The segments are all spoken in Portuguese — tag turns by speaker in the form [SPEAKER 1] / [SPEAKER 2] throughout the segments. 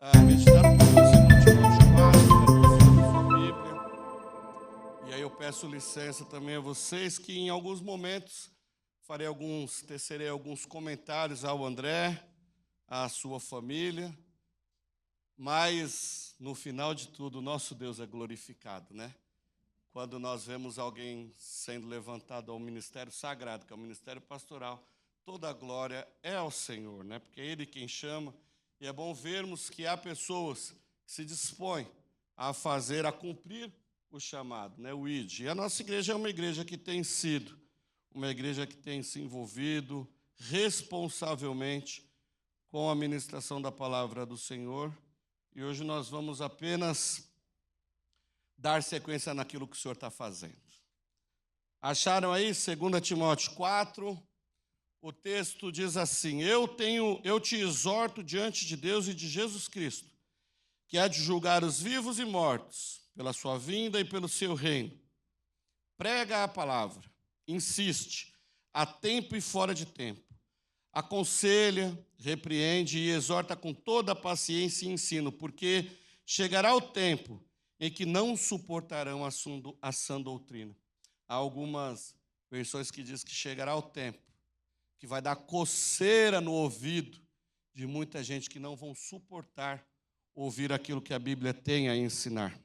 [SPEAKER 1] Meditar um pouco nesse último chamado, quero que você abra sua Bíblia. E aí eu peço licença também a vocês que em alguns momentos tecerei alguns comentários ao André, à sua família, mas no final de tudo, nosso Deus é glorificado, né? Quando nós vemos alguém sendo levantado ao ministério sagrado, que é o ministério pastoral, toda a glória é ao Senhor, né? Porque é Ele quem chama. E é bom vermos que há pessoas que se dispõem a cumprir o chamado, né? O ID. E a nossa igreja é uma igreja que tem sido, uma igreja que tem se envolvido responsavelmente com a ministração da palavra do Senhor. E hoje nós vamos apenas dar sequência naquilo que o Senhor está fazendo. Acharam aí 2 Timóteo 4? O texto diz assim: eu te exorto diante de Deus e de Jesus Cristo, que há de julgar os vivos e mortos, pela sua vinda e pelo seu reino. Prega a palavra, insiste, a tempo e fora de tempo. Aconselha, repreende e exorta com toda a paciência e ensino, porque chegará o tempo em que não suportarão a sã doutrina. Há algumas versões que dizem que chegará o tempo que vai dar coceira no ouvido de muita gente que não vão suportar ouvir aquilo que a Bíblia tem a ensinar.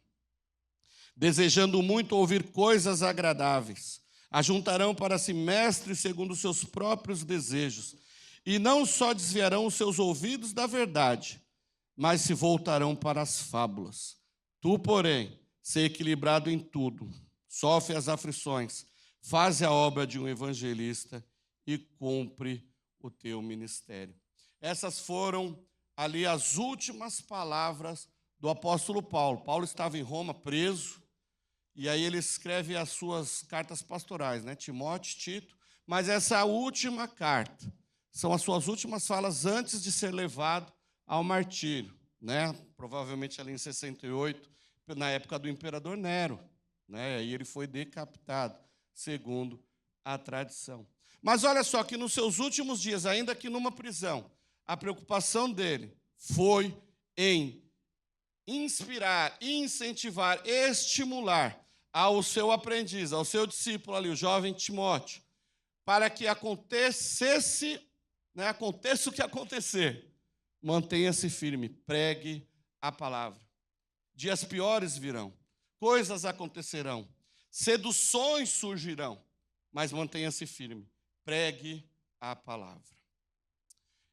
[SPEAKER 1] Desejando muito ouvir coisas agradáveis, ajuntarão para si mestres segundo os seus próprios desejos, e não só desviarão os seus ouvidos da verdade, mas se voltarão para as fábulas. Tu, porém, sê equilibrado em tudo, sofre as aflições, faz a obra de um evangelista e cumpre o teu ministério. Essas foram ali as últimas palavras do apóstolo Paulo. Paulo estava em Roma preso, e aí ele escreve as suas cartas pastorais, né? Timóteo, Tito, mas essa última carta são as suas últimas falas antes de ser levado ao martírio, né? Provavelmente ali em 68, na época do imperador Nero, né? E ele foi decapitado, segundo a tradição. Mas olha só que nos seus últimos dias, ainda que numa prisão, a preocupação dele foi em inspirar, incentivar, estimular ao seu aprendiz, ao seu discípulo ali, o jovem Timóteo, para que aconteça o que acontecer, mantenha-se firme, pregue a palavra. Dias piores virão, coisas acontecerão, seduções surgirão, mas mantenha-se firme. Pregue a palavra.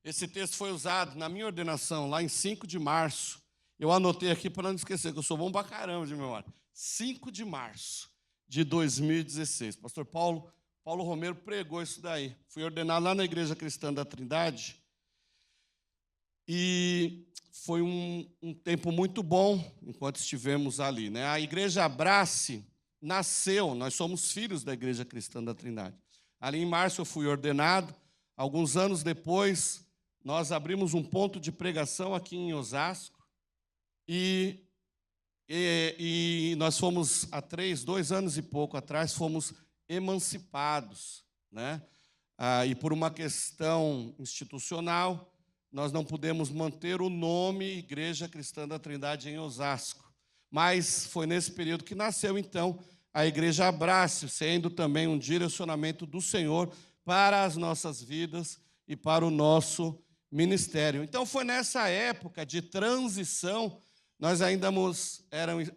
[SPEAKER 1] Esse texto foi usado na minha ordenação, lá em 5 de março. Eu anotei aqui para não esquecer, que eu sou bom pra caramba de memória. 5 de março de 2016. Pastor Paulo Romero pregou isso daí. Fui ordenado lá na Igreja Cristã da Trindade. E foi um tempo muito bom enquanto estivemos ali, né? A Igreja Abrace nasceu, nós somos filhos da Igreja Cristã da Trindade. Ali em março eu fui ordenado. Alguns anos depois, nós abrimos um ponto de pregação aqui em Osasco. E nós fomos, há 2 anos e pouco atrás, fomos emancipados, né? E por uma questão institucional, nós não pudemos manter o nome Igreja Cristã da Trindade em Osasco. Mas foi nesse período que nasceu, então, a Igreja Abrace, sendo também um direcionamento do Senhor para as nossas vidas e para o nosso ministério. Então, foi nessa época de transição, nós ainda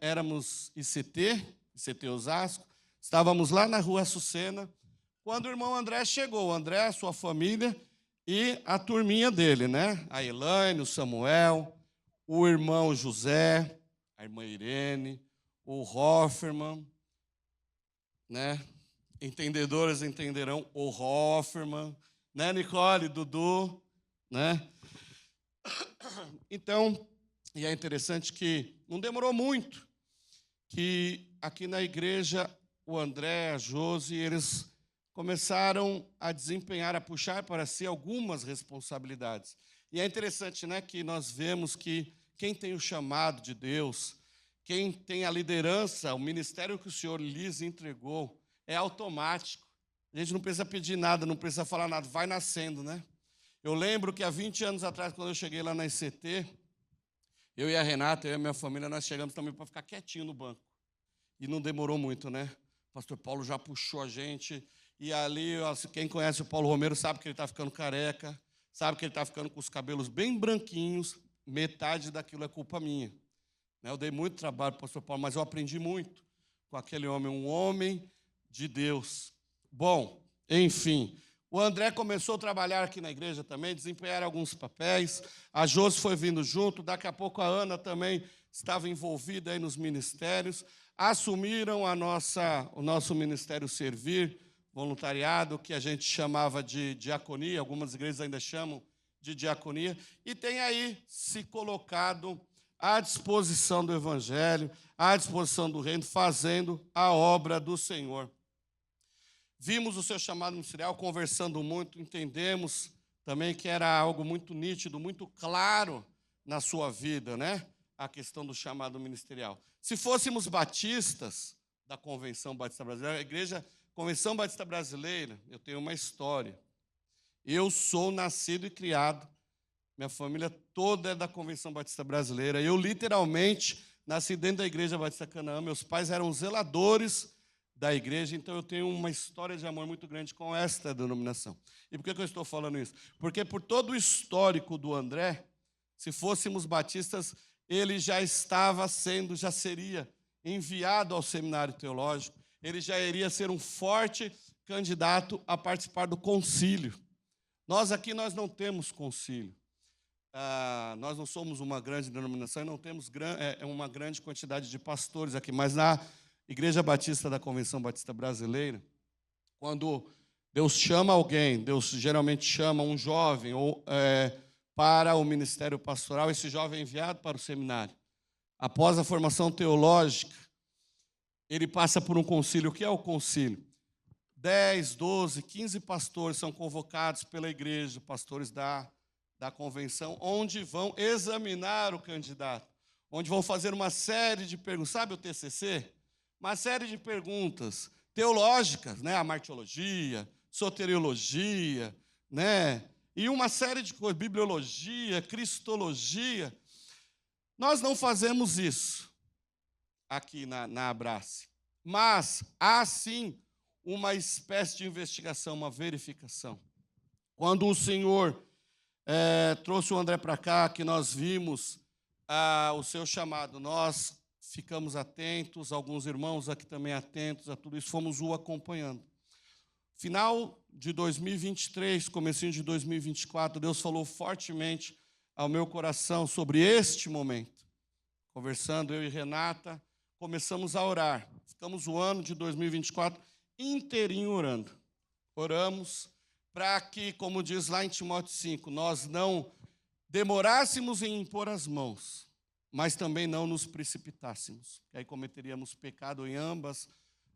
[SPEAKER 1] éramos ICT Osasco, estávamos lá na Rua Açucena, quando o irmão André chegou. O André, a sua família e a turminha dele, né? A Elaine, o Samuel, o irmão José, a irmã Irene, o Hofferman, né? Entendedoras entenderão o Hofferman, né, Nicole, Dudu, né? Então, e é interessante que não demorou muito, que aqui na igreja o André, a Josi, eles começaram a desempenhar, a puxar para si algumas responsabilidades. E é interessante, né, que nós vemos que quem tem o chamado de Deus, quem tem a liderança, o ministério que o Senhor lhes entregou, é automático. A gente não precisa pedir nada, não precisa falar nada, vai nascendo, né? Eu lembro que há 20 anos atrás, quando eu cheguei lá na ICT, Eu e a Renata, eu e a minha família, nós chegamos também para ficar quietinho no banco. E não demorou muito, né? O pastor Paulo já puxou a gente. E ali, quem conhece o Paulo Romero sabe que ele está ficando careca, sabe que ele está ficando com os cabelos bem branquinhos. Metade daquilo é culpa minha. Eu dei muito trabalho para o pastor Paulo, mas eu aprendi muito com aquele homem, um homem de Deus. Bom, enfim, o André começou a trabalhar aqui na igreja também, desempenhar alguns papéis, a Josi foi vindo junto, daqui a pouco a Ana também estava envolvida aí nos ministérios, assumiram o nosso ministério Servir, voluntariado, que a gente chamava de diaconia, algumas igrejas ainda chamam de diaconia, e tem aí se colocado à disposição do Evangelho, à disposição do Reino, fazendo a obra do Senhor. Vimos o seu chamado ministerial, conversando muito, entendemos também que era algo muito nítido, muito claro na sua vida, né? A questão do chamado ministerial. Se fôssemos batistas da Convenção Batista Brasileira, a Igreja Convenção Batista Brasileira, eu tenho uma história. Eu sou nascido e criado, minha família toda é da Convenção Batista Brasileira. Eu, literalmente, nasci dentro da Igreja Batista Canaã. Meus pais eram zeladores da igreja, então eu tenho uma história de amor muito grande com esta denominação. E por que eu estou falando isso? Porque por todo o histórico do André, se fôssemos batistas, ele já seria enviado ao seminário teológico, ele já iria ser um forte candidato a participar do concílio. Nós aqui não temos concílio. Nós não somos uma grande denominação e não temos uma grande quantidade de pastores aqui, mas na Igreja Batista da Convenção Batista Brasileira, quando Deus chama alguém, Deus geralmente chama um jovem para o ministério pastoral, esse jovem é enviado para o seminário. Após a formação teológica, ele passa por um concílio. O que é o concílio? 10, 12, 15 pastores são convocados pela igreja, pastores da convenção, onde vão examinar o candidato, onde vão fazer uma série de perguntas. Sabe o TCC? Uma série de perguntas teológicas, né? A martiologia, soteriologia, né? E uma série de coisas, bibliologia, cristologia. Nós não fazemos isso aqui na Abrace, mas há sim uma espécie de investigação, uma verificação. Quando o Senhor trouxe o André para cá, que nós vimos o seu chamado, nós ficamos atentos, alguns irmãos aqui também atentos a tudo isso, fomos o acompanhando. Final de 2023, comecinho de 2024, Deus falou fortemente ao meu coração sobre este momento. Conversando, eu e Renata, começamos a orar. Ficamos o ano de 2024 inteirinho orando. Oramos para que, como diz lá em Timóteo 5, nós não demorássemos em impor as mãos, mas também não nos precipitássemos, que aí cometeríamos pecado em ambas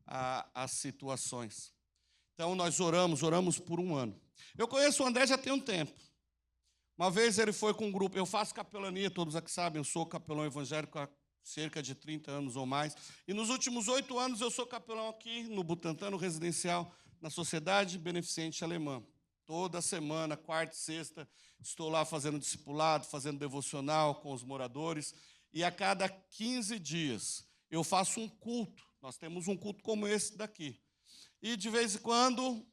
[SPEAKER 1] as situações. Então, nós oramos por um ano. Eu conheço o André já tem um tempo. Uma vez ele foi com um grupo, eu faço capelania, todos aqui sabem, eu sou capelão evangélico há cerca de 30 anos ou mais, e nos últimos 8 anos eu sou capelão aqui no Butantã, no residencial, na Sociedade Beneficente Alemã. Toda semana, quarta e sexta, estou lá fazendo discipulado, fazendo devocional com os moradores, e a cada 15 dias eu faço um culto. Nós temos um culto como esse daqui. E de vez em quando,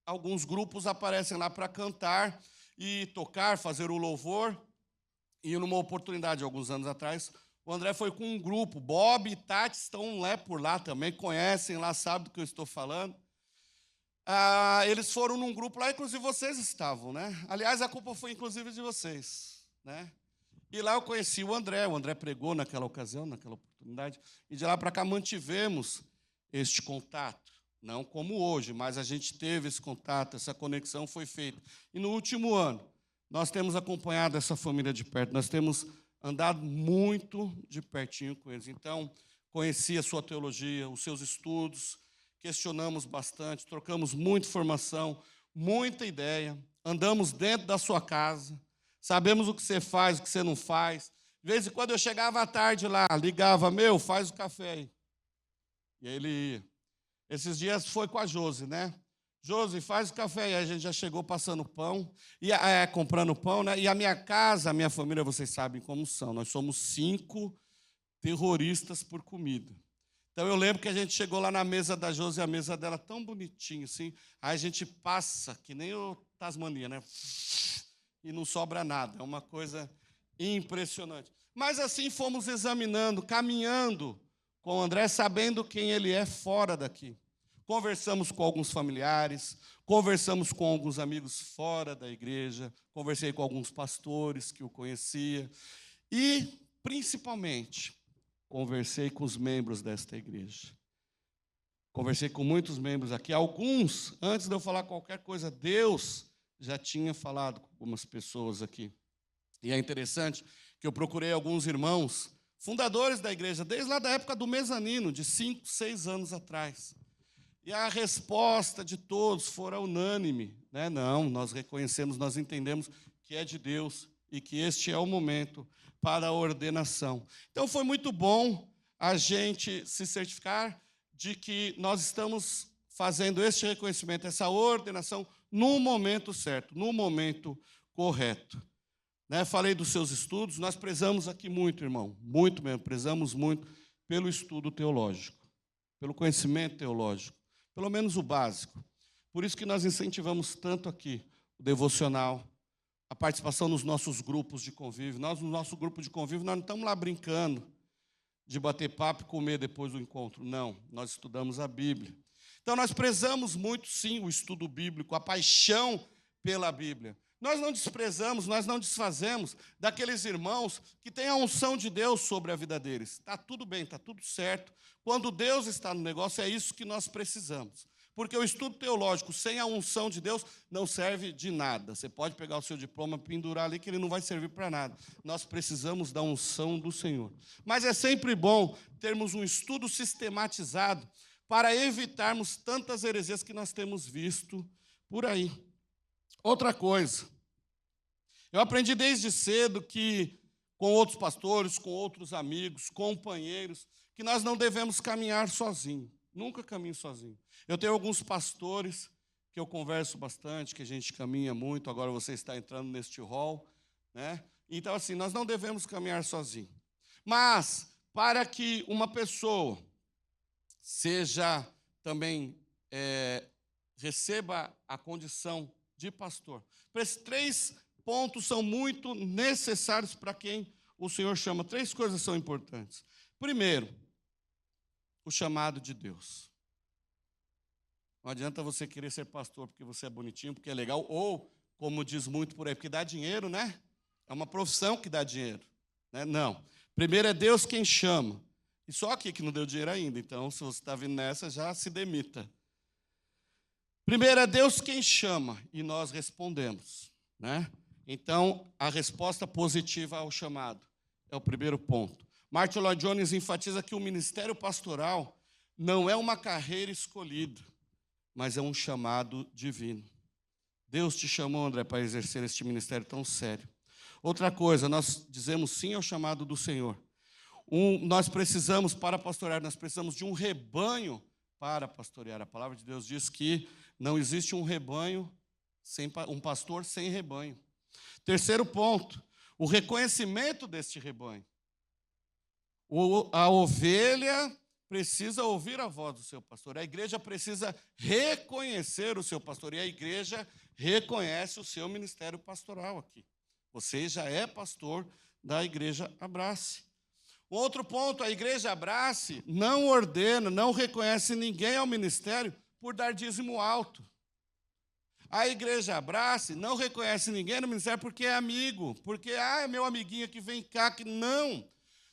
[SPEAKER 1] alguns grupos aparecem lá para cantar e tocar, fazer o louvor. E numa oportunidade, alguns anos atrás, o André foi com um grupo, Bob e Tati estão por lá também, conhecem lá, sabem do que eu estou falando. Eles foram num grupo lá, inclusive vocês estavam, né? Aliás, a culpa foi inclusive de vocês, né? E lá eu conheci o André pregou naquela ocasião, naquela oportunidade, e de lá para cá mantivemos este contato. Não como hoje, mas a gente teve esse contato, essa conexão foi feita. E no último ano, nós temos acompanhado essa família de perto, nós temos andado muito de pertinho com eles. Então, conheci a sua teologia, os seus estudos, questionamos bastante, trocamos muita informação, muita ideia, andamos dentro da sua casa, sabemos o que você faz, o que você não faz. De vez em quando eu chegava à tarde lá, ligava, faz o café aí. E aí ele ia. Esses dias foi com a Josi, né? Josi, faz o café. E aí a gente já chegou passando pão, comprando pão, né? E a minha casa, a minha família, vocês sabem como são. Nós somos 5 terroristas por comida. Então eu lembro que a gente chegou lá na mesa da Josi, a mesa dela tão bonitinha assim. Aí a gente passa, que nem o Tasmania, né? E não sobra nada. É uma coisa impressionante. Mas assim fomos examinando, caminhando com o André, sabendo quem ele é fora daqui. Conversamos com alguns familiares, conversamos com alguns amigos fora da igreja, conversei com alguns pastores que o conhecia e, principalmente, conversei com os membros desta igreja. Conversei com muitos membros aqui. Alguns, antes de eu falar qualquer coisa, Deus já tinha falado com algumas pessoas aqui. E é interessante que eu procurei alguns irmãos, fundadores da igreja, desde lá da época do mezanino, de 5, 6 anos atrás. E a resposta de todos fora unânime, né? Não, nós reconhecemos, nós entendemos que é de Deus e que este é o momento para a ordenação. Então foi muito bom a gente se certificar de que nós estamos fazendo este reconhecimento, essa ordenação no momento certo, no momento correto. Né? Falei dos seus estudos, nós prezamos aqui muito, irmão, muito mesmo, prezamos muito pelo estudo teológico, pelo conhecimento teológico. Pelo menos o básico. Por isso que nós incentivamos tanto aqui o devocional, a participação nos nossos grupos de convívio. Nós, no nosso grupo de convívio, nós não estamos lá brincando de bater papo e comer depois do encontro. Não, nós estudamos a Bíblia. Então, nós prezamos muito, sim, o estudo bíblico, a paixão pela Bíblia. Nós não desprezamos, nós não desfazemos daqueles irmãos que têm a unção de Deus sobre a vida deles. Está tudo bem, está tudo certo. Quando Deus está no negócio, é isso que nós precisamos. Porque o estudo teológico sem a unção de Deus não serve de nada. Você pode pegar o seu diploma, pendurar ali, que ele não vai servir para nada. Nós precisamos da unção do Senhor. Mas é sempre bom termos um estudo sistematizado para evitarmos tantas heresias que nós temos visto por aí. Outra coisa, eu aprendi desde cedo que, com outros pastores, com outros amigos, companheiros, que nós não devemos caminhar sozinhos. Nunca caminho sozinho. Eu tenho alguns pastores que eu converso bastante, que a gente caminha muito, agora você está entrando neste hall, né? Então, assim, nós não devemos caminhar sozinho. Mas, para que uma pessoa seja também, receba a condição de pastor. Esses 3 pontos são muito necessários para quem o Senhor chama. 3 coisas são importantes. Primeiro, o chamado de Deus. Não adianta você querer ser pastor porque você é bonitinho, porque é legal, ou, como diz muito por aí, porque dá dinheiro, né? É uma profissão que dá dinheiro. Né? Não. Primeiro é Deus quem chama. E só aqui que não deu dinheiro ainda. Então, se você está vindo nessa, já se demita. Primeiro é Deus quem chama e nós respondemos, né? Então, a resposta positiva ao chamado é o primeiro ponto. Martin Lloyd Jones enfatiza que o ministério pastoral não é uma carreira escolhida, mas é um chamado divino. Deus te chamou, André, para exercer este ministério tão sério. Outra coisa, nós dizemos sim ao chamado do Senhor. Nós precisamos, para pastorear, nós precisamos de um rebanho para pastorear. A palavra de Deus diz que não existe um rebanho, um pastor sem rebanho. Terceiro ponto, o reconhecimento deste rebanho. A ovelha precisa ouvir a voz do seu pastor. A igreja precisa reconhecer o seu pastor. E a igreja reconhece o seu ministério pastoral aqui. Você já é pastor da igreja Abrace. Outro ponto, a igreja Abrace não ordena, não reconhece ninguém ao ministério por dar dízimo alto. A igreja Abrace não reconhece ninguém no ministério porque é amigo, porque é meu amiguinho que vem cá, que não.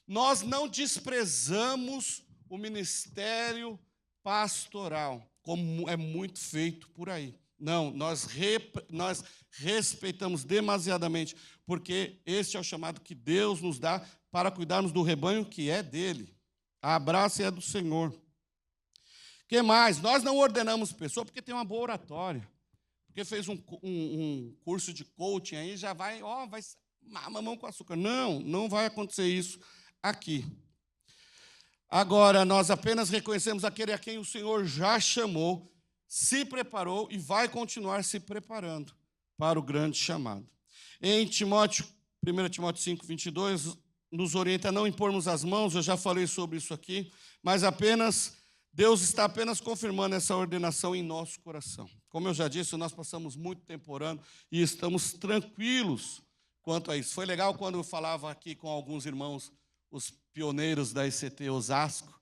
[SPEAKER 1] Nós não desprezamos o ministério pastoral, como é muito feito por aí. Não, nós respeitamos demasiadamente, porque este é o chamado que Deus nos dá para cuidarmos do rebanho que é dele. A Abrace é do Senhor. O que mais? Nós não ordenamos pessoa porque tem uma boa oratória, porque fez um curso de coaching aí, já vai mamão com açúcar. Não, não vai acontecer isso aqui. Agora, nós apenas reconhecemos aquele a quem o Senhor já chamou, se preparou e vai continuar se preparando para o grande chamado. Em Timóteo, 1 Timóteo 5, 22, nos orienta a não impormos as mãos, eu já falei sobre isso aqui, mas Deus está apenas confirmando essa ordenação em nosso coração. Como eu já disse, nós passamos muito tempo orando e estamos tranquilos quanto a isso. Foi legal quando eu falava aqui com alguns irmãos, os pioneiros da ICT Osasco,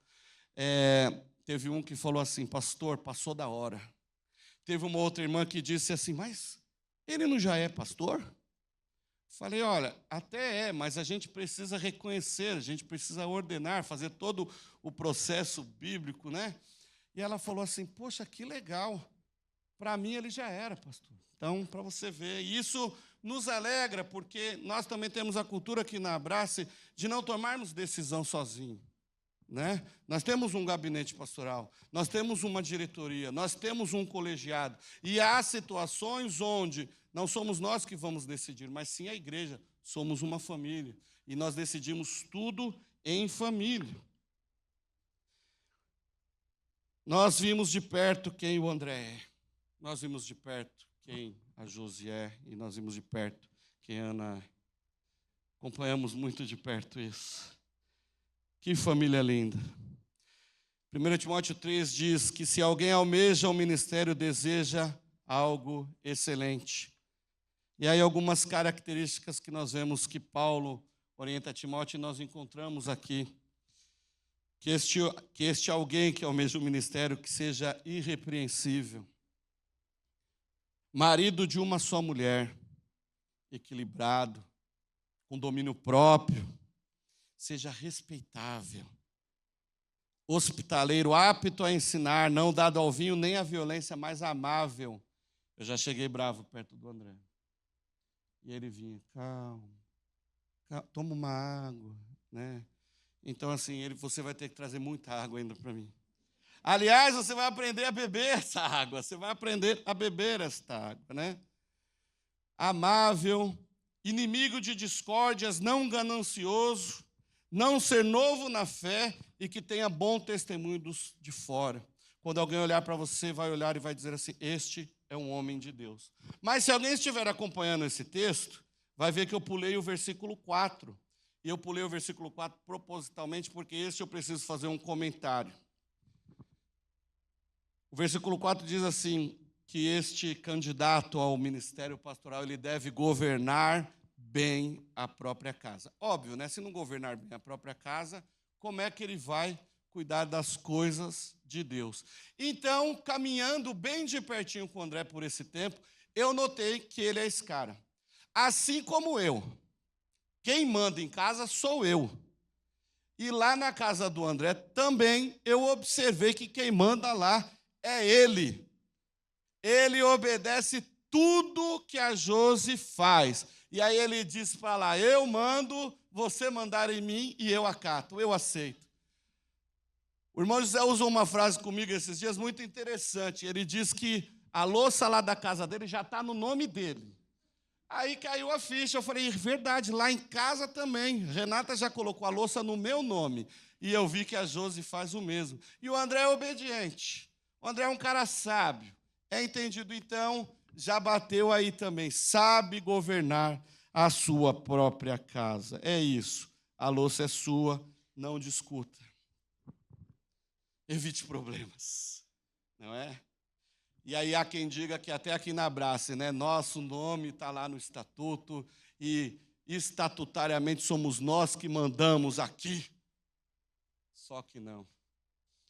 [SPEAKER 1] teve um que falou assim: pastor, passou da hora. Teve uma outra irmã que disse assim: mas ele não já é pastor? Falei: olha, até mas a gente precisa reconhecer, a gente precisa ordenar, fazer todo o processo bíblico, né? E ela falou assim: poxa, que legal, para mim ele já era pastor. Então, para você ver, isso nos alegra, porque nós também temos a cultura aqui na Abrace de não tomarmos decisão sozinho, né? Nós temos um gabinete pastoral, nós temos uma diretoria, nós temos um colegiado, e há situações onde não somos nós que vamos decidir, mas sim a igreja, somos uma família, e nós decidimos tudo em família. Nós vimos de perto quem o André é, nós vimos de perto quem a Josi é, e nós vimos de perto quem a Ana é. Acompanhamos muito de perto isso. Que família linda. 1 Timóteo 3 diz que se alguém almeja o ministério, deseja algo excelente. E aí algumas características que nós vemos que Paulo orienta a Timóteo, e nós encontramos aqui. Que este alguém que almeja o ministério, que seja irrepreensível. Marido de uma só mulher, equilibrado, com domínio próprio, seja respeitável, hospitaleiro, apto a ensinar, não dado ao vinho nem à violência, mas amável. Eu já cheguei bravo perto do André. E ele vinha: calma, toma uma água, né? Então, assim, você vai ter que trazer muita água ainda para mim. Aliás, você vai aprender a beber essa água, você vai aprender a beber esta água, né? Amável, inimigo de discórdias, não ganancioso, não ser novo na fé e que tenha bom testemunho dos de fora. Quando alguém olhar para você, vai olhar e vai dizer assim: este é um homem de Deus. Mas se alguém estiver acompanhando esse texto, vai ver que eu pulei o versículo 4. E eu pulei o versículo 4 propositalmente, porque eu preciso fazer um comentário. O versículo 4 diz assim, que este candidato ao ministério pastoral, ele deve governar bem a própria casa. Óbvio, né? Se não governar bem a própria casa, como é que ele vai cuidar das coisas de Deus? Então, caminhando bem de pertinho com o André por esse tempo, eu notei que ele é esse cara. Assim como eu. Quem manda em casa sou eu. E lá na casa do André também eu observei que quem manda lá é ele. Ele obedece tudo que a Josi faz. E aí ele diz para lá: eu mando, você mandar em mim e eu acato, eu aceito. O irmão José usou uma frase comigo esses dias muito interessante. Ele diz que a louça lá da casa dele já está no nome dele. Aí caiu a ficha, eu falei: verdade, lá em casa também. Renata já colocou a louça no meu nome. E eu vi que a Josi faz o mesmo. E o André é obediente. O André é um cara sábio. É entendido, então, já bateu aí também. Sabe governar a sua própria casa. É isso. A louça é sua, não discuta. Evite problemas. Não é? E aí há quem diga que até aqui na Abrace, né, nosso nome está lá no estatuto e estatutariamente somos nós que mandamos aqui. Só que não.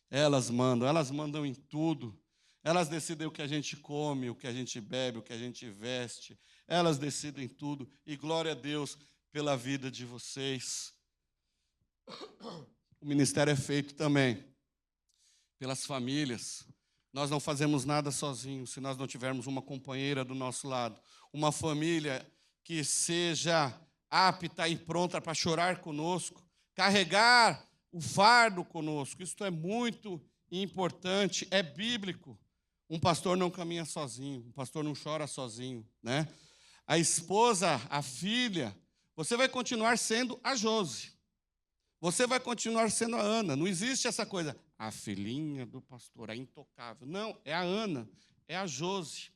[SPEAKER 1] Elas mandam em tudo. Elas decidem o que a gente come, o que a gente bebe, o que a gente veste. Elas decidem tudo. E glória a Deus pela vida de vocês. O ministério é feito também pelas famílias. Nós não fazemos nada sozinhos se nós não tivermos uma companheira do nosso lado. Uma família que seja apta e pronta para chorar conosco, carregar o fardo conosco. Isso é muito importante, é bíblico. Um pastor não caminha sozinho, um pastor não chora sozinho, né? A esposa, a filha, você vai continuar sendo a Josi, Você vai continuar sendo a Ana. Não existe essa coisa, a filhinha do pastor, a intocável. Não, é a Ana, é a Josi.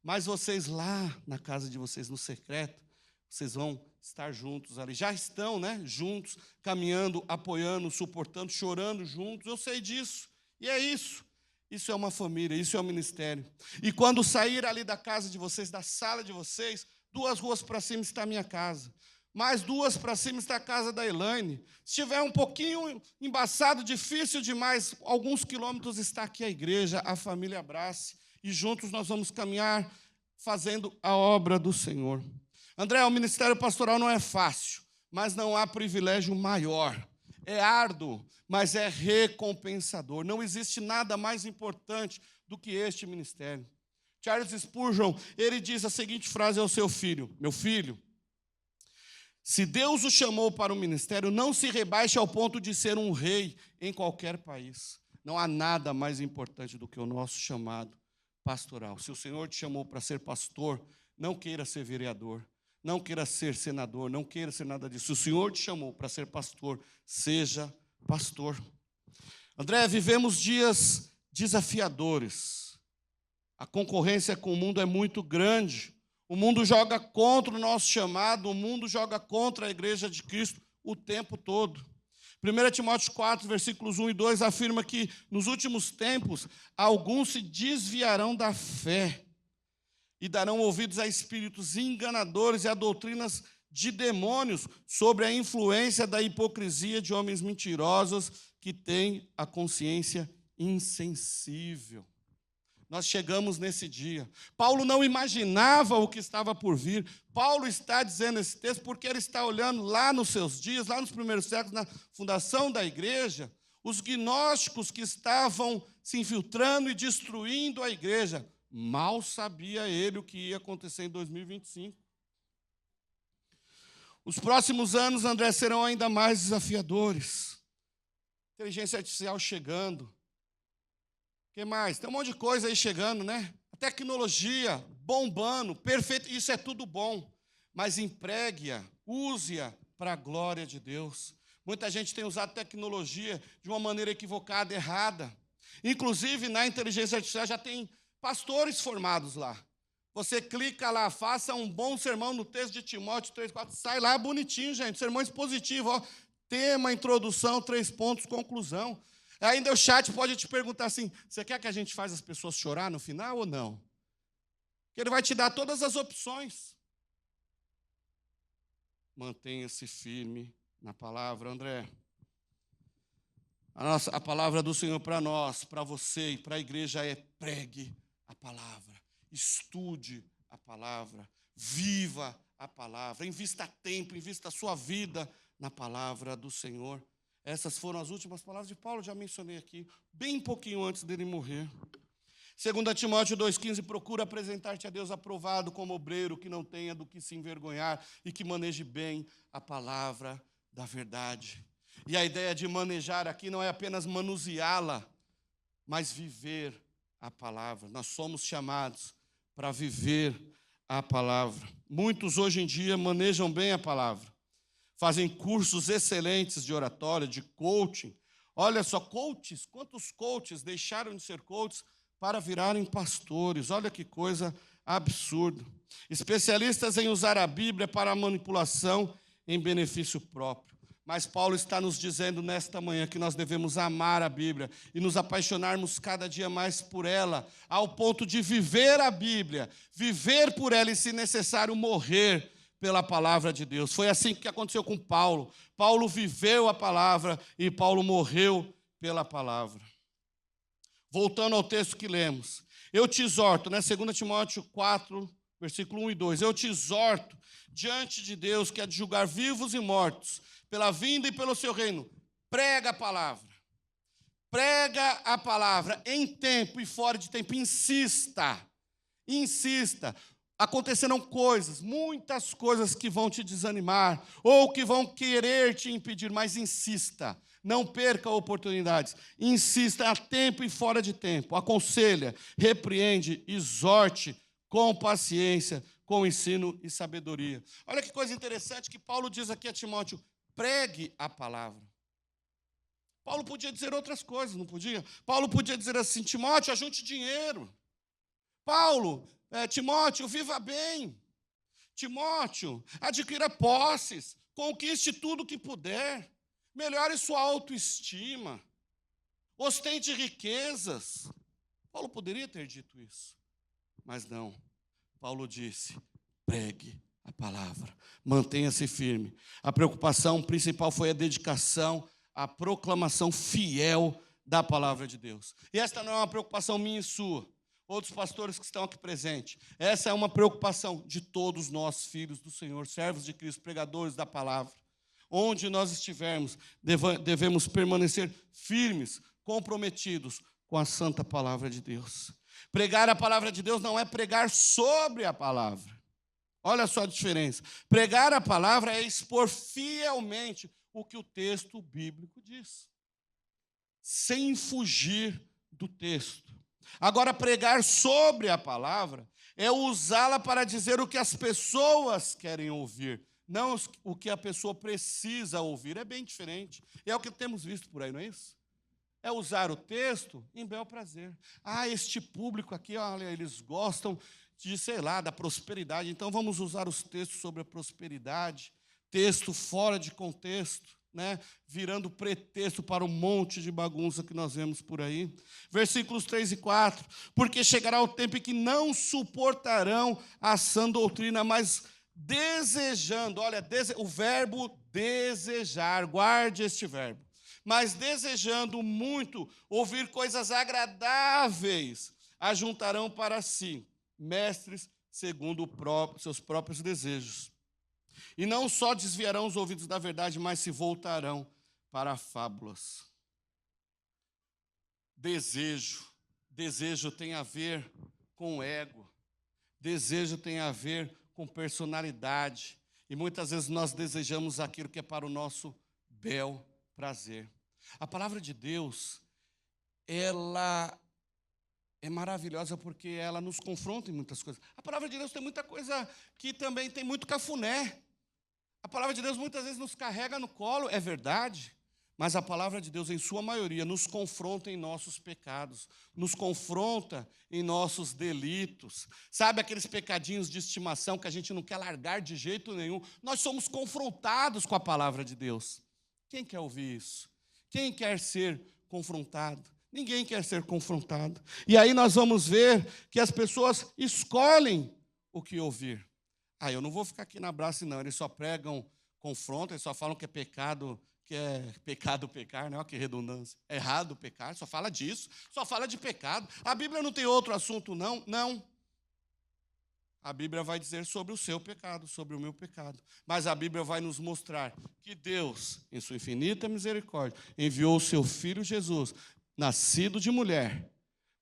[SPEAKER 1] Mas vocês lá na casa de vocês, no secreto, vocês vão estar juntos ali. Já estão, né? Juntos, caminhando, apoiando, suportando, chorando juntos. Eu sei disso. E é isso. Isso é uma família, isso é um ministério. E quando sair ali da casa de vocês, da sala de vocês, 2 ruas para cima está a minha casa. Mais 2 para cima está a casa da Elaine. Se estiver um pouquinho embaçado, difícil demais, alguns quilômetros está aqui a igreja, a família Abrace. E juntos nós vamos caminhar fazendo a obra do Senhor. André, o ministério pastoral não é fácil, mas não há privilégio maior. É árduo, mas é recompensador. Não existe nada mais importante do que este ministério. Charles Spurgeon, ele diz a seguinte frase ao seu filho: meu filho, se Deus o chamou para o ministério, não se rebaixe ao ponto de ser um rei em qualquer país. Não há nada mais importante do que o nosso chamado pastoral. Se o Senhor te chamou para ser pastor, não queira ser vereador, não queira ser senador, não queira ser nada disso. Se o Senhor te chamou para ser pastor, seja pastor. André, vivemos dias desafiadores. A concorrência com o mundo é muito grande. O mundo joga contra o nosso chamado, o mundo joga contra a igreja de Cristo o tempo todo. 1 Timóteo 4, versículos 1 e 2, afirma que nos últimos tempos alguns se desviarão da fé e darão ouvidos a espíritos enganadores e a doutrinas de demônios, sobre a influência da hipocrisia de homens mentirosos que têm a consciência insensível. Nós chegamos nesse dia. Paulo não imaginava o que estava por vir. Paulo está dizendo esse texto porque ele está olhando lá nos seus dias, lá nos primeiros séculos, na fundação da igreja, os gnósticos que estavam se infiltrando e destruindo a igreja. Mal sabia ele o que ia acontecer em 2025. Os próximos anos, André, serão ainda mais desafiadores. Inteligência artificial chegando. O que mais? Tem um monte de coisa aí chegando, né? A tecnologia bombando, perfeito, isso é tudo bom. Mas empregue-a, use-a para a glória de Deus. Muita gente tem usado tecnologia de uma maneira equivocada, errada. Inclusive, na inteligência artificial já tem pastores formados lá. Você clica lá, faça um bom sermão no texto de Timóteo 3:4, sai lá bonitinho, gente, sermão expositivo, ó, tema, introdução, 3 pontos, conclusão. Ainda o chat pode te perguntar assim, você quer que a gente faça as pessoas chorar no final ou não? Porque ele vai te dar todas as opções. Mantenha-se firme na palavra, André. A palavra do Senhor para nós, para você e para a igreja é: pregue a palavra, estude a palavra, viva a palavra, invista tempo, invista a sua vida na palavra do Senhor. Essas foram as últimas palavras de Paulo, já mencionei aqui, bem pouquinho antes dele morrer. 2 Timóteo 2,15, procura apresentar-te a Deus aprovado como obreiro, que não tenha do que se envergonhar e que maneje bem a palavra da verdade. E a ideia de manejar aqui não é apenas manuseá-la, mas viver a palavra. Nós somos chamados para viver a palavra. Muitos hoje em dia manejam bem a palavra. Fazem cursos excelentes de oratória, de coaching. Olha só, coaches, quantos coaches deixaram de ser coaches para virarem pastores? Olha que coisa absurda. Especialistas em usar a Bíblia para a manipulação em benefício próprio. Mas Paulo está nos dizendo nesta manhã que nós devemos amar a Bíblia e nos apaixonarmos cada dia mais por ela, ao ponto de viver a Bíblia, viver por ela e, se necessário, morrer pela palavra de Deus. Foi assim que aconteceu com Paulo. Paulo viveu a palavra e Paulo morreu pela palavra. Voltando ao texto que lemos. Eu te exorto, né? 2 Timóteo 4, versículo 1 e 2. Eu te exorto diante de Deus, que é de julgar vivos e mortos, pela vinda e pelo seu reino. Prega a palavra. Prega a palavra em tempo e fora de tempo. Insista. Insista. Acontecerão coisas, muitas coisas que vão te desanimar ou que vão querer te impedir, mas insista, não perca oportunidades, insista a tempo e fora de tempo, aconselha, repreende, exorte com paciência, com ensino e sabedoria. Olha que coisa interessante que Paulo diz aqui a Timóteo: pregue a palavra. Paulo podia dizer outras coisas, não podia? Paulo podia dizer assim: Timóteo, ajunte dinheiro. Timóteo, viva bem. Timóteo, adquira posses, conquiste tudo o que puder, melhore sua autoestima, ostente riquezas. Paulo poderia ter dito isso, mas não. Paulo disse: pregue a palavra, mantenha-se firme. A preocupação principal foi a dedicação, a proclamação fiel da palavra de Deus. E esta não é uma preocupação minha e sua, outros pastores que estão aqui presentes. Essa é uma preocupação de todos nós, filhos do Senhor, servos de Cristo, pregadores da palavra. Onde nós estivermos, devemos permanecer firmes, comprometidos com a santa palavra de Deus. Pregar a palavra de Deus não é pregar sobre a palavra. Olha só a diferença. Pregar a palavra é expor fielmente o que o texto bíblico diz, sem fugir do texto. Agora, pregar sobre a palavra é usá-la para dizer o que as pessoas querem ouvir, não o que a pessoa precisa ouvir. É bem diferente. É o que temos visto por aí, não é isso? É usar o texto em bel prazer. Este público aqui, olha, eles gostam de, da prosperidade, então vamos usar os textos sobre a prosperidade, texto fora de contexto, virando pretexto para um monte de bagunça que nós vemos por aí. Versículos 3 e 4. Porque chegará o tempo em que não suportarão a sã doutrina, mas desejando, o verbo desejar, guarde este verbo, mas desejando muito ouvir coisas agradáveis, ajuntarão para si mestres segundo seus próprios desejos. E não só desviarão os ouvidos da verdade, mas se voltarão para fábulas. Desejo tem a ver com ego. Desejo tem a ver com personalidade. E muitas vezes nós desejamos aquilo que é para o nosso bel prazer. A palavra de Deus, ela é maravilhosa porque ela nos confronta em muitas coisas. A palavra de Deus tem muita coisa que também tem muito cafuné. A palavra de Deus muitas vezes nos carrega no colo, é verdade, mas a palavra de Deus, em sua maioria, nos confronta em nossos pecados, nos confronta em nossos delitos. Sabe aqueles pecadinhos de estimação que a gente não quer largar de jeito nenhum? Nós somos confrontados com a palavra de Deus. Quem quer ouvir isso? Quem quer ser confrontado? Ninguém quer ser confrontado. E aí nós vamos ver que as pessoas escolhem o que ouvir. Eu não vou ficar aqui na Brace, não. Eles só pregam confronto, eles só falam que é pecado pecar, né? Olha que redundância. É errado pecar, só fala disso, só fala de pecado. A Bíblia não tem outro assunto, não? Não. A Bíblia vai dizer sobre o seu pecado, sobre o meu pecado. Mas a Bíblia vai nos mostrar que Deus, em sua infinita misericórdia, enviou o seu Filho Jesus, nascido de mulher,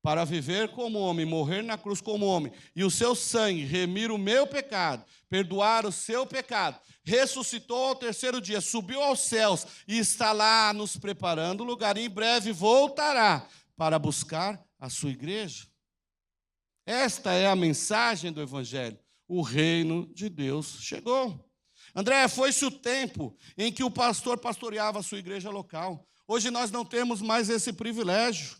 [SPEAKER 1] para viver como homem, morrer na cruz como homem, e o seu sangue remir o meu pecado, perdoar o seu pecado, ressuscitou ao terceiro dia, subiu aos céus e está lá nos preparando lugar, e em breve voltará para buscar a sua igreja. Esta é a mensagem do Evangelho. O reino de Deus chegou. André, foi-se o tempo em que o pastor pastoreava a sua igreja local. Hoje nós não temos mais esse privilégio.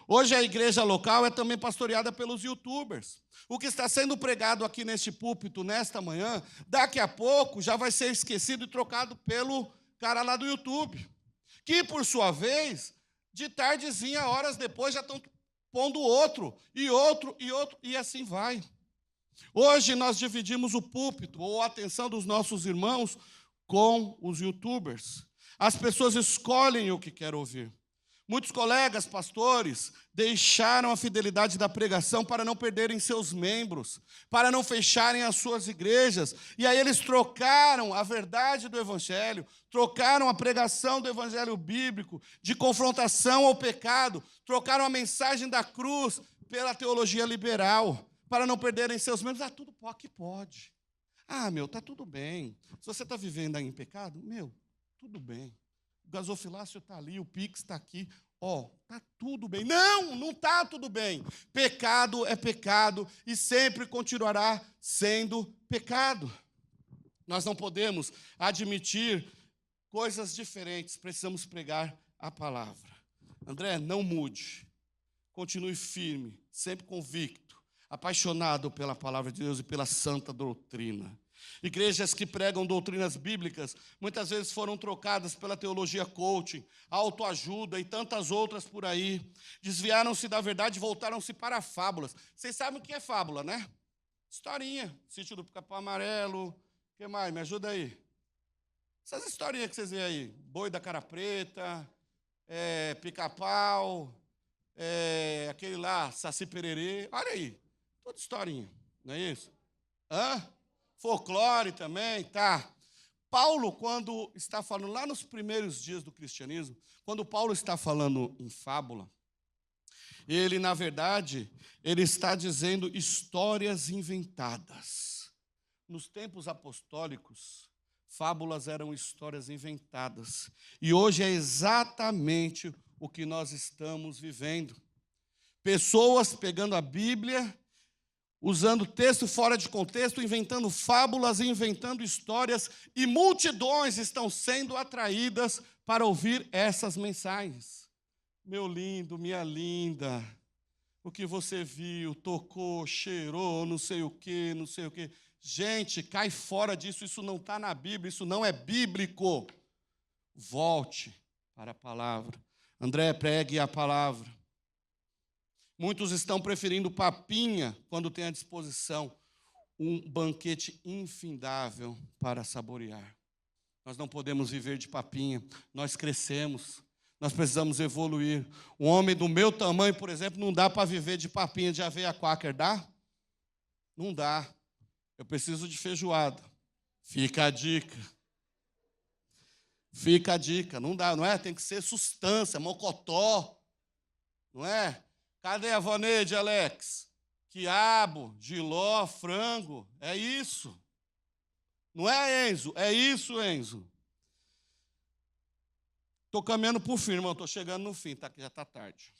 [SPEAKER 1] Hoje a igreja local é também pastoreada pelos youtubers. O que está sendo pregado aqui neste púlpito, nesta manhã, daqui a pouco já vai ser esquecido e trocado pelo cara lá do YouTube, que, por sua vez, de tardezinha, horas depois, já estão pondo outro, e assim vai. Hoje nós dividimos o púlpito, ou a atenção dos nossos irmãos, com os youtubers. As pessoas escolhem o que querem ouvir. Muitos colegas, pastores, deixaram a fidelidade da pregação para não perderem seus membros, para não fecharem as suas igrejas. E aí eles trocaram a verdade do Evangelho, trocaram a pregação do Evangelho bíblico, de confrontação ao pecado, trocaram a mensagem da cruz pela teologia liberal, para não perderem seus membros. Tudo que pode. Está tudo bem. Se você está vivendo aí em pecado, tudo bem. O gasofilácio está ali, o Pix está aqui. Está tudo bem. Não está tudo bem. Pecado é pecado e sempre continuará sendo pecado. Nós não podemos admitir coisas diferentes. Precisamos pregar a palavra. André, não mude. Continue firme, sempre convicto, apaixonado pela palavra de Deus e pela santa doutrina. Igrejas que pregam doutrinas bíblicas muitas vezes foram trocadas pela teologia coaching, autoajuda e tantas outras por aí. Desviaram-se da verdade e voltaram-se para fábulas. Vocês sabem o que é fábula, né? Historinha. Sítio do Pica-Pau Amarelo. O que mais? Me ajuda aí. Essas historinhas que vocês veem aí. Boi da Cara Preta, Pica-Pau, aquele lá, Saci Pererê. Olha aí. Toda historinha. Não é isso? Folclore também, tá? Paulo, quando está falando lá nos primeiros dias do cristianismo, quando Paulo está falando em fábula, ele, na verdade, ele está dizendo histórias inventadas. Nos tempos apostólicos, fábulas eram histórias inventadas. E hoje é exatamente o que nós estamos vivendo. Pessoas pegando a Bíblia, usando texto fora de contexto, inventando fábulas e inventando histórias, e multidões estão sendo atraídas para ouvir essas mensagens. Meu lindo, minha linda, o que você viu, tocou, cheirou, não sei o quê, não sei o quê. Gente, cai fora disso, isso não está na Bíblia, isso não é bíblico. Volte para a palavra. André, pregue a palavra. Muitos estão preferindo papinha quando tem à disposição um banquete infindável para saborear. Nós não podemos viver de papinha, nós crescemos, nós precisamos evoluir. Um homem do meu tamanho, por exemplo, não dá para viver de papinha de aveia quaker, dá? Não dá. Eu preciso de feijoada. Fica a dica. Fica a dica, não dá, não é? Tem que ser substância, mocotó, não é? Cadê a Vaneide, Alex? Quiabo, jiló, frango, é isso. Não é, Enzo? É isso, Enzo. Estou caminhando por fim, irmão, estou chegando no fim, tá, já está tarde.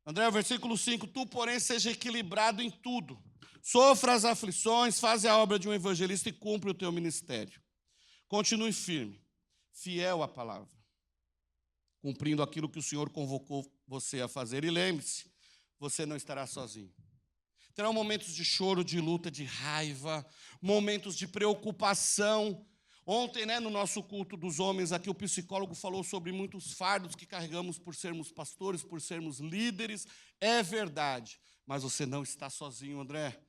[SPEAKER 1] André, versículo 5, tu, porém, seja equilibrado em tudo. Sofra as aflições, faz a obra de um evangelista e cumpre o teu ministério. Continue firme, fiel à palavra, cumprindo aquilo que o Senhor convocou você a fazer. E lembre-se, você não estará sozinho. Terão momentos de choro, de luta, de raiva, momentos de preocupação. Ontem, no nosso culto dos homens aqui, o psicólogo falou sobre muitos fardos que carregamos por sermos pastores, por sermos líderes. É verdade, mas você não está sozinho, André.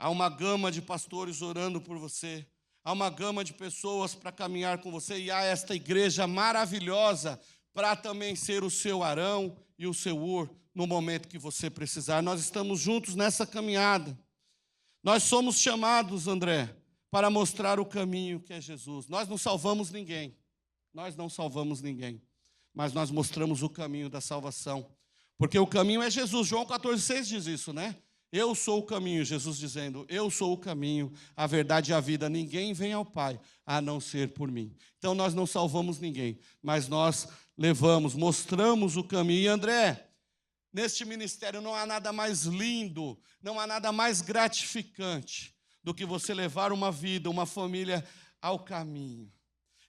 [SPEAKER 1] Há uma gama de pastores orando por você. Há uma gama de pessoas para caminhar com você. E há esta igreja maravilhosa para também ser o seu Arão e o seu Ur no momento que você precisar. Nós estamos juntos nessa caminhada. Nós somos chamados, André, para mostrar o caminho que é Jesus. Nós não salvamos ninguém. Nós não salvamos ninguém. Mas nós mostramos o caminho da salvação. Porque o caminho é Jesus. João 14,6 diz isso, né? Eu sou o caminho, Jesus dizendo, eu sou o caminho, a verdade e a vida. Ninguém vem ao Pai, a não ser por mim. Então nós não salvamos ninguém, mas nós levamos, mostramos o caminho. E André, neste ministério não há nada mais lindo, não há nada mais gratificante do que você levar uma vida, uma família ao caminho.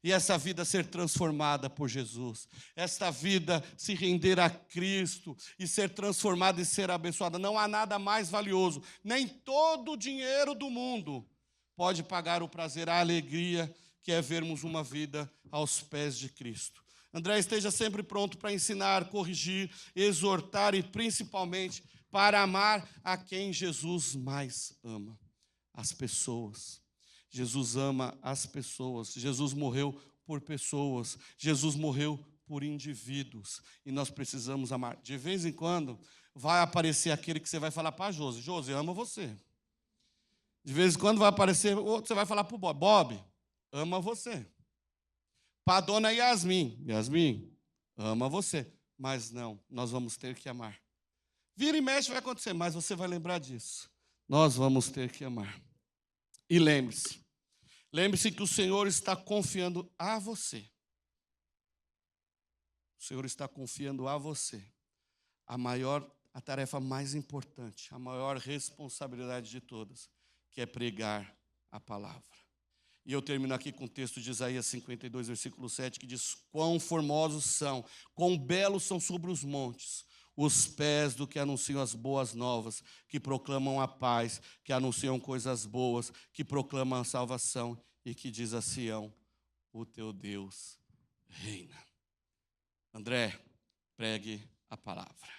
[SPEAKER 1] E essa vida ser transformada por Jesus. Esta vida se render a Cristo e ser transformada e ser abençoada. Não há nada mais valioso. Nem todo o dinheiro do mundo pode pagar o prazer, a alegria que é vermos uma vida aos pés de Cristo. André, esteja sempre pronto para ensinar, corrigir, exortar e principalmente para amar a quem Jesus mais ama, as pessoas. Jesus ama as pessoas. Jesus morreu por pessoas. Jesus morreu por indivíduos. E nós precisamos amar. De vez em quando, vai aparecer aquele que você vai falar para Josi. Josi, ama você. De vez em quando vai aparecer outro, você vai falar para o Bob. Bob, ama você. Para a dona Yasmin. Yasmin, ama você. Mas não, nós vamos ter que amar. Vira e mexe vai acontecer, mas você vai lembrar disso. Nós vamos ter que amar. E lembre-se que o Senhor está confiando a você. O Senhor está confiando a você a tarefa mais importante, a maior responsabilidade de todas, que é pregar a palavra. E eu termino aqui com o texto de Isaías 52, versículo 7, que diz: quão formosos são, quão belos são sobre os montes os pés do que anunciam as boas novas, que proclamam a paz, que anunciam coisas boas, que proclamam a salvação e que diz a Sião: o teu Deus reina. André, pregue a palavra.